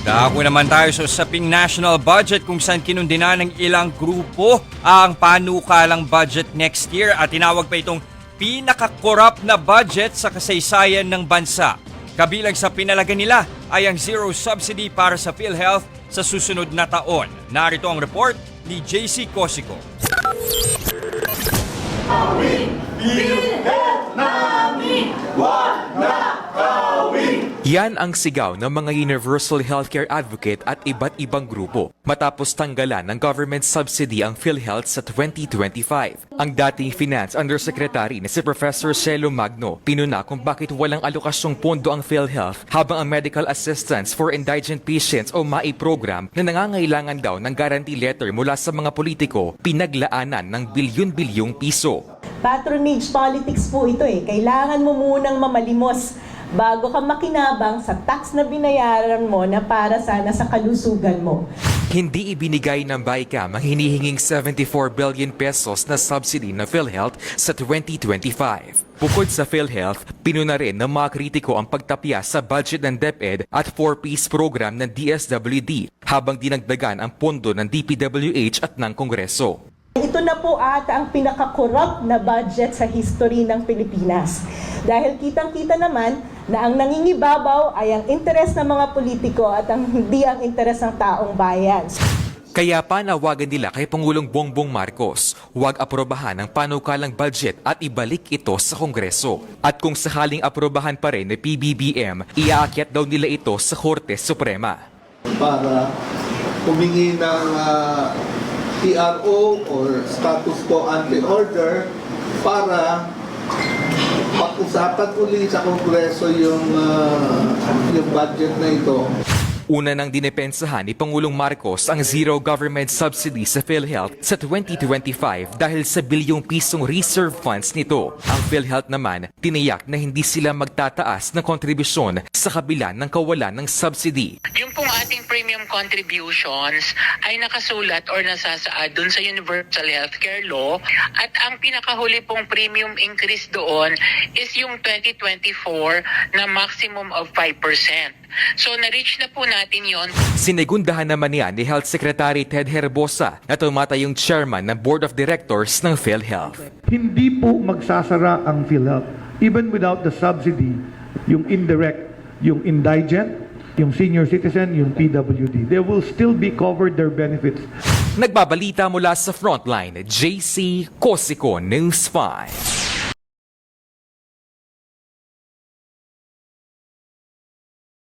Dako naman tayo sa usaping national budget kung saan kinundina ng ilang grupo ang panukalang budget next year at tinawag pa itong pinaka-corrupt na budget sa kasaysayan ng bansa. Kabilang sa pinalaga nila ay ang zero subsidy para sa PhilHealth sa susunod na taon. Narito ang report ni JC Cosico. Yan ang sigaw ng mga universal healthcare advocate at iba't ibang grupo matapos tanggalan ng government subsidy ang PhilHealth sa 2025. Ang dating Finance Undersecretary na si Professor Celo Magno pinuna kung bakit walang alokasyong pondo ang PhilHealth habang ang medical assistance for indigent patients o MAI program na nangangailangan daw ng guarantee letter mula sa mga politiko pinaglaanan ng bilyon-bilyong piso. Patronage politics po ito eh. Kailangan mo munang mamalimos bago ka makinabang sa tax na binayaran mo na para sana sa kalusugan mo. Hindi ibinigay ng BICAM ang hinihinging 74 billion pesos na subsidy ng PhilHealth sa 2025. Bukod sa PhilHealth, pinuna rin ng mga kritiko ang pagtapya sa budget ng DepEd at 4-piece program ng DSWD habang dinagdagan ang pondo ng DPWH at ng Kongreso. Ito na po ata ang pinaka-corrupt na budget sa history ng Pilipinas. Dahil kitang-kita naman na ang nangingibabaw ay ang interes ng mga politiko at hindi ang interes ng taong bayan. Kaya panawagan nila kay Pangulong Bongbong Marcos, huwag aprobahan ang panukalang budget at ibalik ito sa Kongreso. At kung sakaling aprobahan pa rin ng PBBM, iaakyat daw nila ito sa Korte Suprema. Para humingi ng TRO or status quo ante order para pag-usapan uli sa Kongreso yung budget na ito. Una nang dinepensahan ni Pangulong Marcos ang zero government subsidy sa PhilHealth sa 2025 dahil sa bilyong pisong reserve funds nito. Ang PhilHealth naman, tiniyak na hindi sila magtataas ng kontribusyon sa kabila ng kawalan ng subsidy. Yung pong ating premium contributions ay nakasulat or nasasaad dun sa Universal Healthcare Law at ang pinakahuli pong premium increase doon is yung 2024 na maximum of 5%. So na-reach na po natin yon. Sinigundahan naman niya ni Health Secretary Ted Herbosa na tumatayong chairman ng Board of Directors ng PhilHealth. Hindi po magsasara ang PhilHealth. Even without the subsidy, yung indirect, yung indigent, yung senior citizen, yung PWD, they will still be covered their benefits. Nagbabalita mula sa Frontline, JC Cosico, News 5.